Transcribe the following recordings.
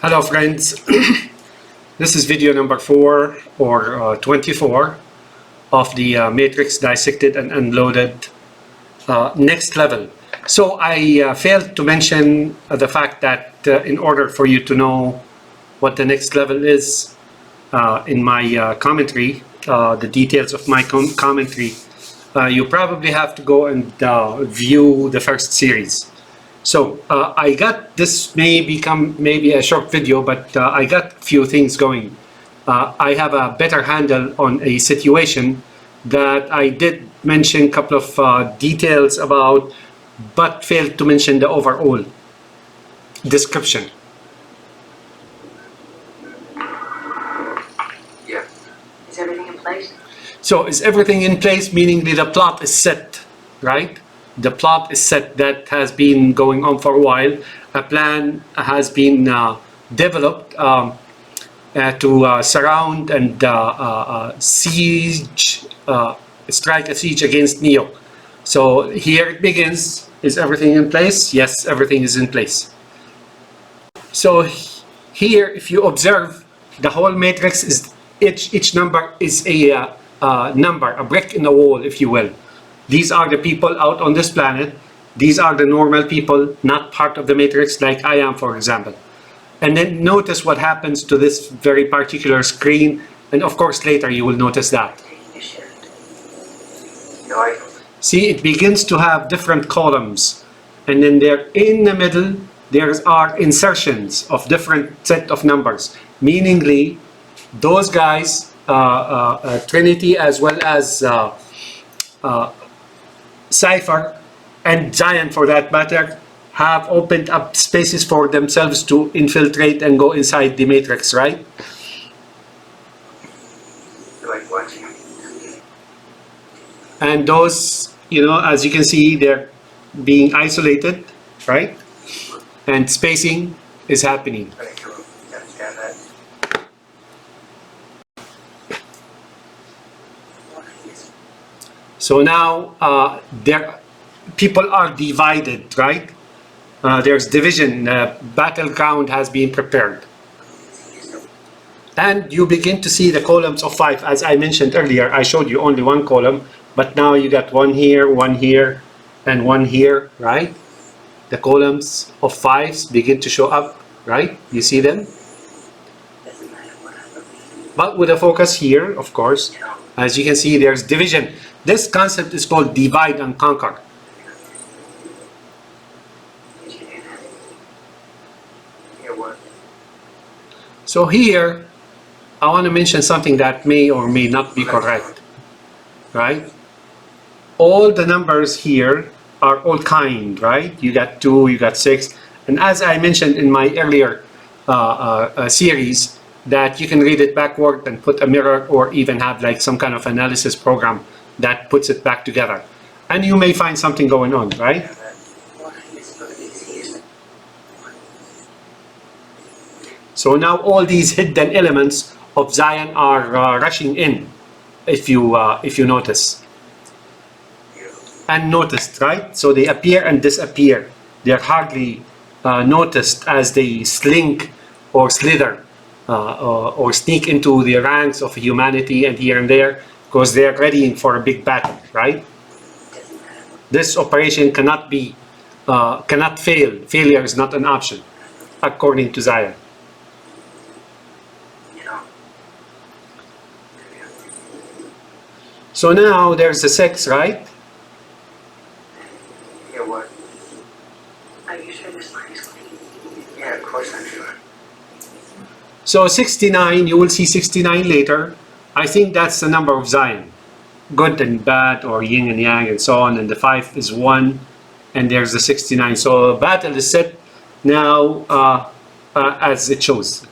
Hello friends, this is video number 4 or 24 of the matrix dissected and unloaded next level. So I failed to mention the fact that in order for you to know what the next level is in my commentary, the details of my commentary, you probably have to go and view the first series. So I got this may become maybe a short video, but I got a few things going. I have a better handle on a situation that I did mention a couple of details about, but failed to mention the overall description. Yeah. Is everything in place? So is everything in place, meaning that the plot is set, right? The plot is set. That has been going on for a while. A plan has been developed to surround and strike a siege against Neo. So here it begins. Is everything in place? Yes, everything is in place. So here, if you observe, the whole matrix is each number is a number, a brick in the wall, if you will. These are the people out on this planet. These are the normal people, not part of the matrix, like I am, for example. And then notice what happens to this very particular screen. And of course, later you will notice that. See, it begins to have different columns. And then there in the middle, there are insertions of different set of numbers. Meaningly, those guys, Trinity as well as Cypher and Giant for that matter, have opened up spaces for themselves to infiltrate and go inside the matrix, right? And those, you know, as you can see, they're being isolated, right? And spacing is happening. So now people are divided, right? There's division, battleground has been prepared. And you begin to see the columns of 5. As I mentioned earlier, I showed you only one column, but now you got one here, and one here, right? The columns of 5s begin to show up, right? You see them? But with a focus here, of course, as you can see, there's division. This concept is called divide and conquer. So here, I want to mention something that may or may not be correct, right? All the numbers here are all kind, right? You got 2, you got 6. And as I mentioned in my earlier series, that you can read it backward and put a mirror or even have like some kind of analysis program that puts it back together. And you may find something going on, right? So now all these hidden elements of Zion are rushing in, if you notice. And noticed, right? So they appear and disappear. They're hardly noticed as they slink or slither or sneak into the ranks of humanity and here and there, because they're readying for a big battle, right? This operation cannot fail. Failure is not an option, according to Zion. So now there's a 6, right? Yeah, what? Are you sure this line is clean? Yeah, of course I'm sure. So 69, you will see 69 later. I think that's the number of Zion. Good and bad, or yin and yang, and so on. And the 5 is 1, and there's the 69. So battle is set now as it shows.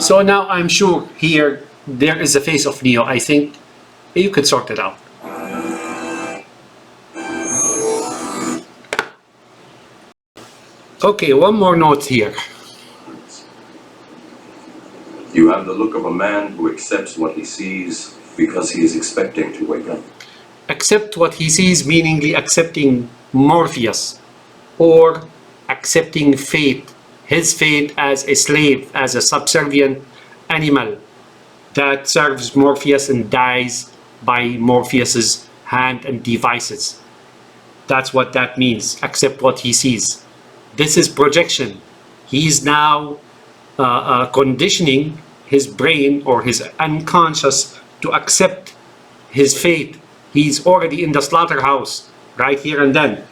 So now I'm sure here there is a face of Neo. I think you could sort it out. Okay, one more note here. You have the look of a man who accepts what he sees because he is expecting to wake up. Accept what he sees, meaningly accepting Morpheus, or accepting fate, his fate as a slave, as a subservient animal that serves Morpheus and dies by Morpheus's hand and devices. That's what that means. Accept what he sees. This is projection. He's now conditioning his brain or his unconscious to accept his fate. He's already in the slaughterhouse right here and then.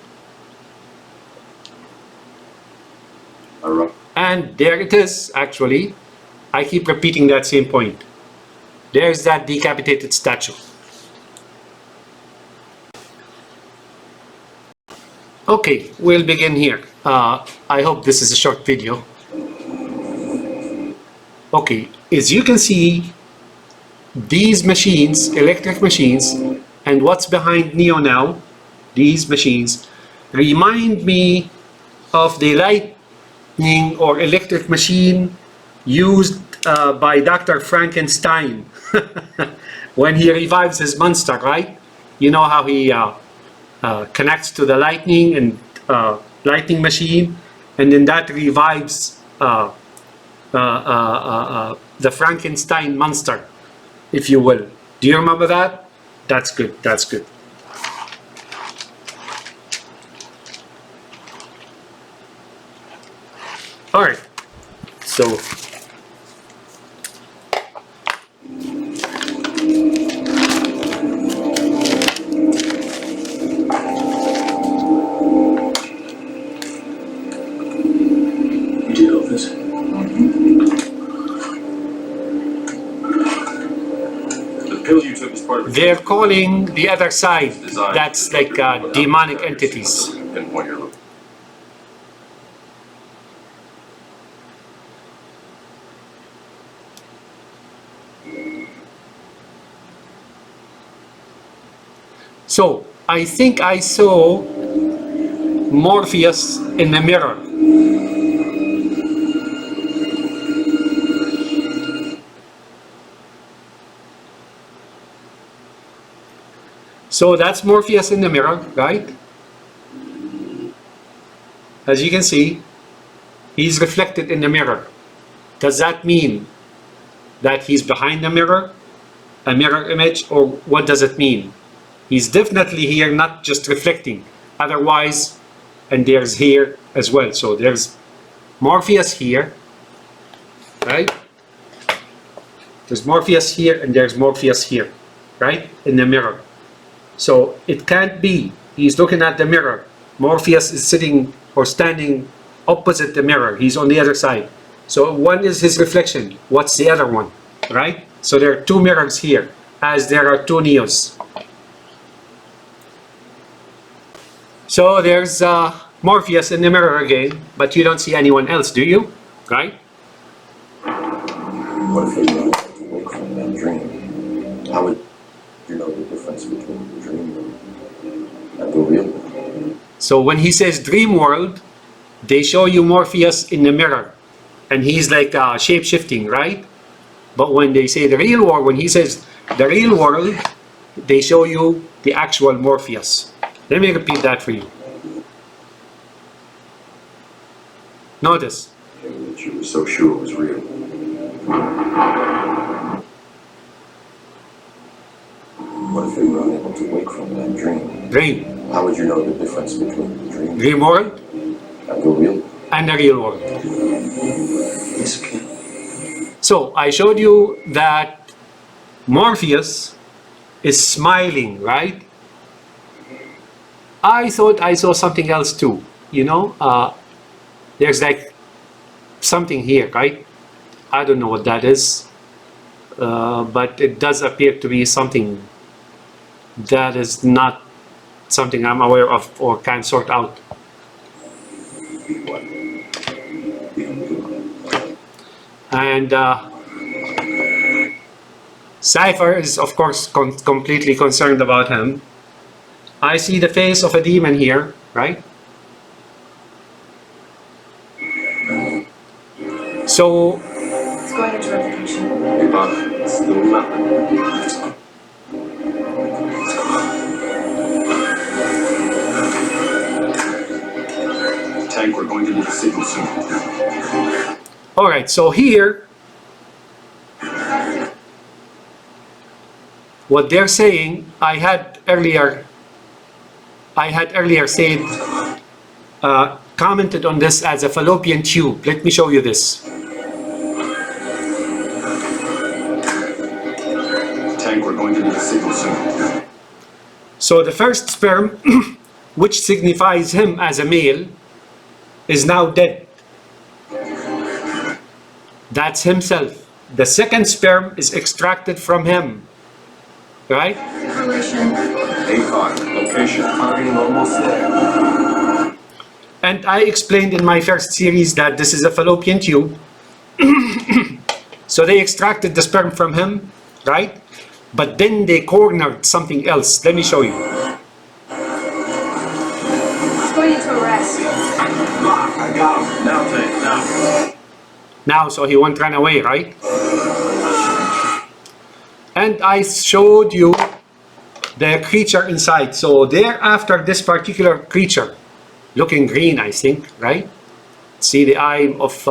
And there it is, actually. I keep repeating that same point. There's that decapitated statue. Okay, we'll begin here. I hope this is a short video. Okay, as you can see, these machines, electric machines, and what's behind Neo now, these machines, remind me of the lightning or electric machine used by Dr. Frankenstein when he revives his monster, right? You know how he connects to the lightning and lightning machine, and then that revives the Frankenstein monster, if you will. Do you remember that? That's good. That's good. All right. So they're calling the other side. That's like demonic entities. So I think I saw Morpheus in the mirror. So that's Morpheus in the mirror, right? As you can see, he's reflected in the mirror. Does that mean that he's behind the mirror, a mirror image, or what does it mean? He's definitely here, not just reflecting. Otherwise, and there's here as well. So there's Morpheus here, right? There's Morpheus here and there's Morpheus here, right? In the mirror. So it can't be. He's looking at the mirror. Morpheus is sitting or standing opposite the mirror. He's on the other side. So one is his reflection. What's the other one, right? So there are two mirrors here, as there are two Neos. So there's Morpheus in the mirror again, but you don't see anyone else, do you? Right? What if you wake from that dream? How would you know the difference between the dream and the real world? So when he says dream world, they show you Morpheus in the mirror, and he's like shape-shifting, right? But when they say the real world, when he says the real world, they show you the actual Morpheus. Let me repeat that for you. Notice. That you were so sure it was real. What if you were unable to wake from that dream? Dream. How would you know the difference between the dream? Dream world And the real? And the real world. Yes, okay. So I showed you that Morpheus is smiling, right? I thought I saw something else too. You know, there's like something here, right? I don't know what that is, but it does appear to be something that is not something I'm aware of or can sort out. And Cypher is, of course, completely concerned about him. I see the face of a demon here, right? So, It's going into replication. going to the decision soon. All right, so here, what they're saying, I had earlier said, commented on this as a fallopian tube. Let me show you this. Tank, we're going to the decision soon. So the first sperm, which signifies him as a male, is now dead. That's himself. The second sperm is extracted from him, right? A5, location. Targeting almost there. And I explained in my first series that this is a fallopian tube. So they extracted the sperm from him, right? But then they cornered something else. Let me show you. He's going into arrest. I got him. Now, Tank, now. Now, so he won't run away, right? And I showed you the creature inside. So thereafter, this particular creature, looking green, I think, right? See the eye of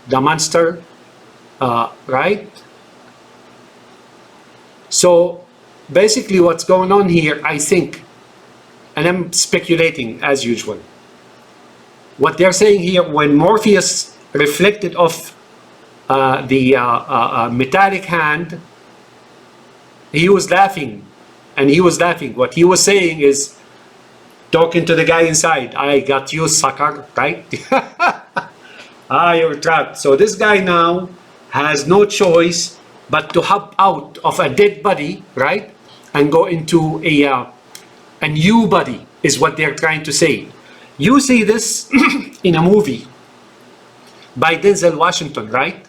the monster, right? So basically what's going on here, I think, and I'm speculating as usual, what they're saying here, when Morpheus reflected off the metallic hand, he was laughing, and he was laughing. What he was saying is, talking to the guy inside, I got you, sucker, right? You're trapped. So this guy now has no choice but to hop out of a dead body, right? And go into a new body, is what they're trying to say. You see this in a movie by Denzel Washington, right?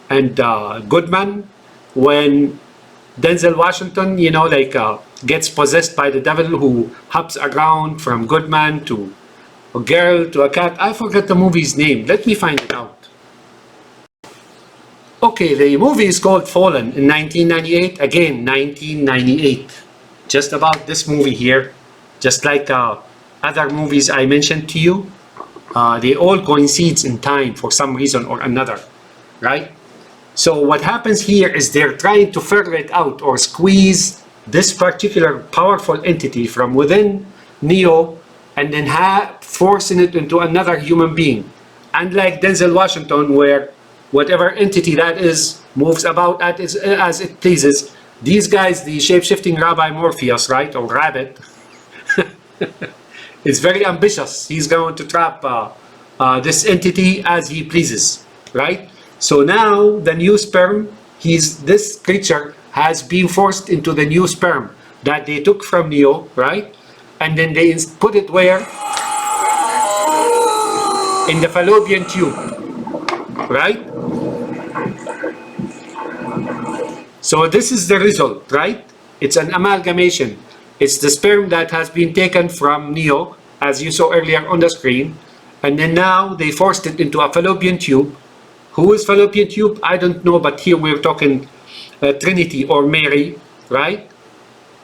And Goodman, when Denzel Washington, you know, like gets possessed by the devil, who hops around from Goodman to a girl to a cat. I forgot the movie's name. Let me find it out. Okay, the movie is called Fallen in 1998. Again, 1998. Just about this movie here, just like other movies I mentioned to you, they all coincide in time for some reason or another, right? So what happens here is they're trying to ferret out or squeeze this particular powerful entity from within Neo, and then forcing it into another human being. Unlike Denzel Washington, where whatever entity that is moves about as it pleases, these guys, the shape-shifting Rabbi Morpheus, right, or Rabbit, is very ambitious. He's going to trap this entity as he pleases, right? So now the new sperm, this creature has been forced into the new sperm that they took from Neo, right? And then they put it where? In the fallopian tube, right? So this is the result, right? It's an amalgamation. It's the sperm that has been taken from Neo, as you saw earlier on the screen, and then now they forced it into a fallopian tube. Who is fallopian tube? I don't know, but here we're talking Trinity or Mary, right?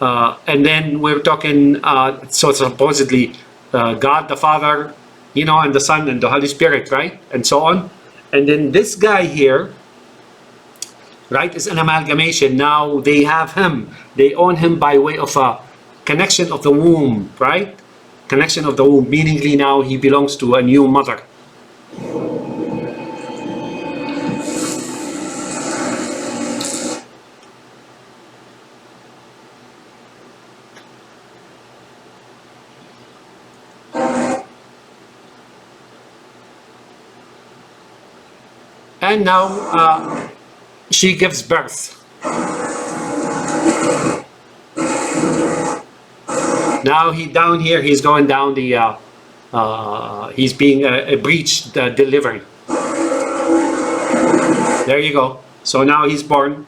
And then we're talking, so supposedly God the Father, you know, and the Son and the Holy Spirit, right? And so on. And then this guy here, right, is an amalgamation. Now they have him. They own him by way of a connection of the womb, right? Connection of the womb, meaningly now he belongs to a new mother. And now she gives birth. Now down here, he's going down the, he's being a breech delivery. There you go. So now he's born.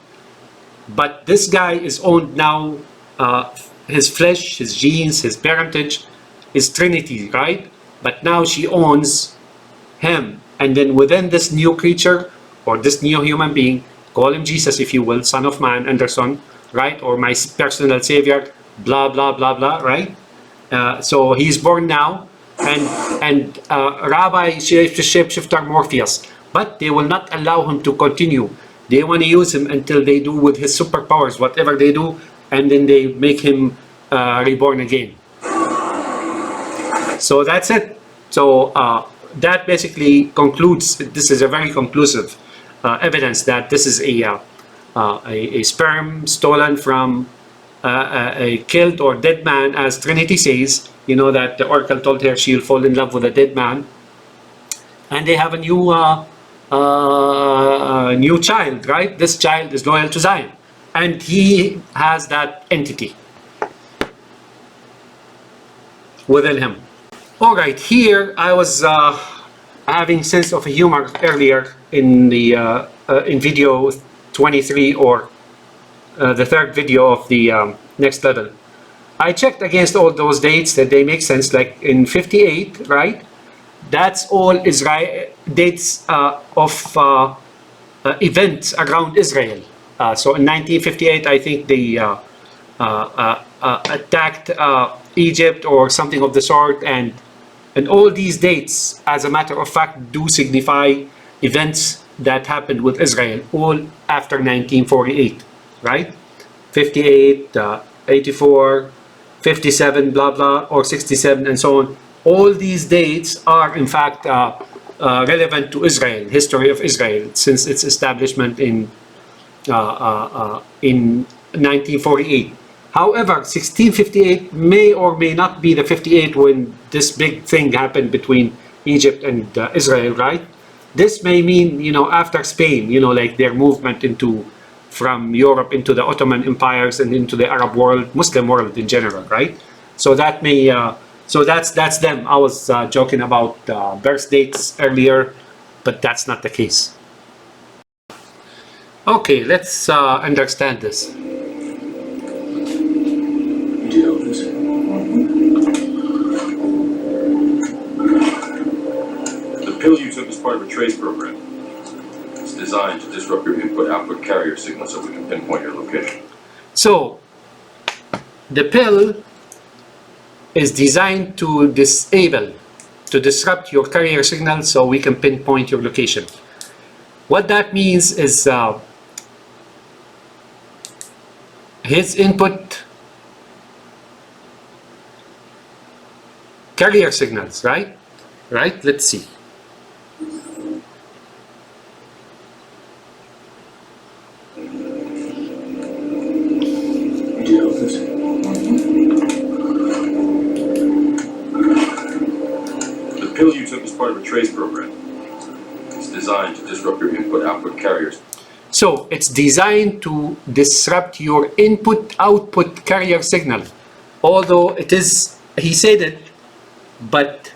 But this guy is owned now, his flesh, his genes, his parentage is Trinity, right? But now she owns him. And then within this new creature, or this new human being, call him Jesus if you will, Son of Man, Anderson, right? Or my personal savior, blah, blah, blah, blah, right? So he's born now. and Rabbi Shapeshifter Morpheus, but they will not allow him to continue. They want to use him until they do with his superpowers whatever they do, and then they make him reborn again. So that's it. So that basically concludes. This is a very conclusive evidence that this is a sperm stolen from a killed or dead man, as Trinity says. You know that the oracle told her she'll fall in love with a dead man, and they have a new child, right? This child is loyal to Zion, and he has that entity within him. All right, here I was having sense of humor earlier in the in video 23, or the third video of the next level. I checked against all those dates that they make sense, like in 58, right? That's all Israel dates of events around Israel. So in 1958, I think they attacked Egypt or something of the sort, and all these dates, as a matter of fact, do signify events that happened with Israel, all after 1948, right? 58, 84, 57, blah, blah, or 67, and so on. All these dates are, in fact, relevant to Israel, history of Israel, since its establishment in 1948. However, 1658 may or may not be the 58 when this big thing happened between Egypt and Israel, right? This may mean, you know, after Spain, you know, like their movement from Europe into the Ottoman empires and into the Arab world, Muslim world in general, right? So that may, so that's them. I was joking about birth dates earlier, but that's not the case. Okay, let's understand this. Do you know this? The pill you took is part of a trace program. It's designed to disrupt your input-output carrier signal so we can pinpoint your location. So, the pill is designed to disrupt your carrier signal so we can pinpoint your location. What that means is his input carrier signals, right? Right? Let's see. Do you know this? The pill you took is part of a trace program. It's designed to disrupt your input-output carriers. So it's designed to disrupt your input-output carrier signal. Although it is, he said it, but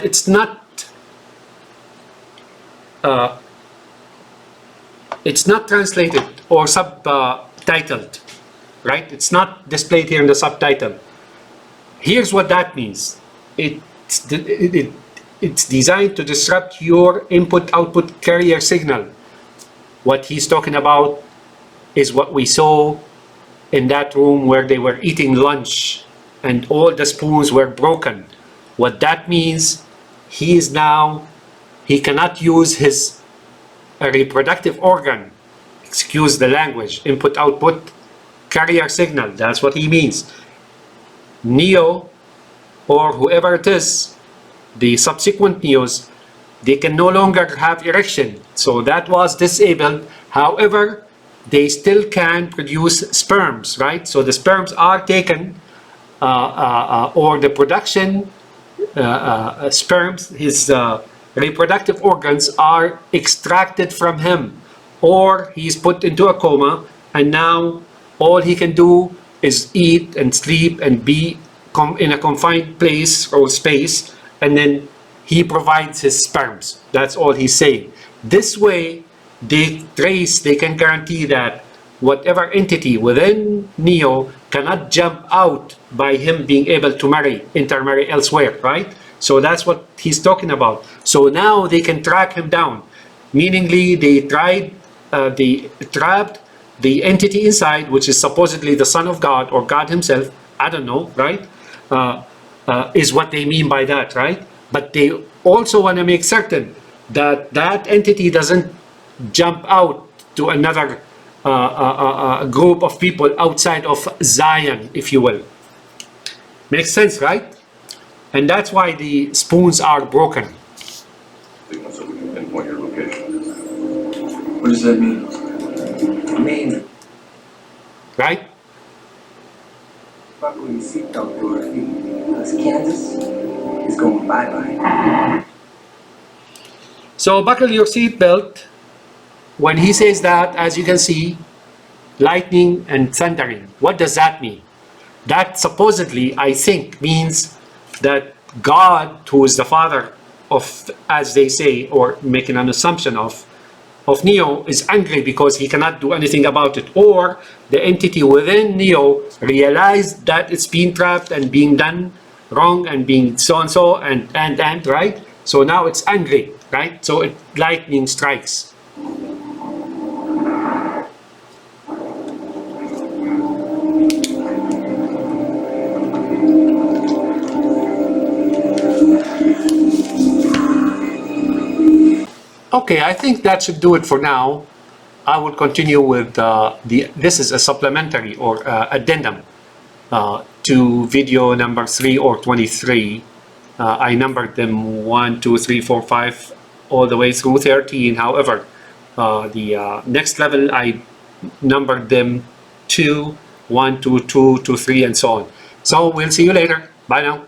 it's not translated or subtitled, right? It's not displayed here in the subtitle. Here's what that means. It's designed to disrupt your input-output carrier signal. What he's talking about is what we saw in that room where they were eating lunch and all the spoons were broken. What that means, he cannot use his reproductive organ, excuse the language, input-output carrier signal. That's what he means. Neo, or whoever it is, the subsequent Neos, they can no longer have erection. So that was disabled. However, they still can produce sperms, right? So the sperms are taken, or the production sperms, his reproductive organs are extracted from him, or he's put into a coma, and now all he can do is eat and sleep and be in a confined place or space, and then he provides his sperms. That's all he's saying. This way, they can guarantee that whatever entity within Neo cannot jump out by him being able to intermarry elsewhere, right? So that's what he's talking about. So now they can track him down. Meaningly, they trapped the entity inside, which is supposedly the Son of God or God himself. I don't know, right? is what they mean by that, right? But they also want to make certain that that entity doesn't jump out to another group of people outside of Zion, if you will. Makes sense, right? And that's why the spoons are broken. Signal so we can pinpoint your location. What does that mean? It means Right? buckle your seatbelt, Dorothy. Because Kansas is going bye-bye. So buckle your seatbelt. When he says that, as you can see, lightning and thundering, what does that mean? That supposedly, I think, means that God, who is the father of, as they say, or making an assumption of Neo, is angry because he cannot do anything about it. Or the entity within Neo realized that it's being trapped and being done wrong and being so and so and right? So now it's angry, right? So lightning strikes. Okay, I think that should do it for now. I will continue with this is a supplementary or addendum to video number 3 or 23. I numbered them 1, 2, 3, 4, 5, all the way through 13. However, the next level I numbered them 2, 1, 2, 2, 2, 3, and so on. So we'll see you later. Bye now.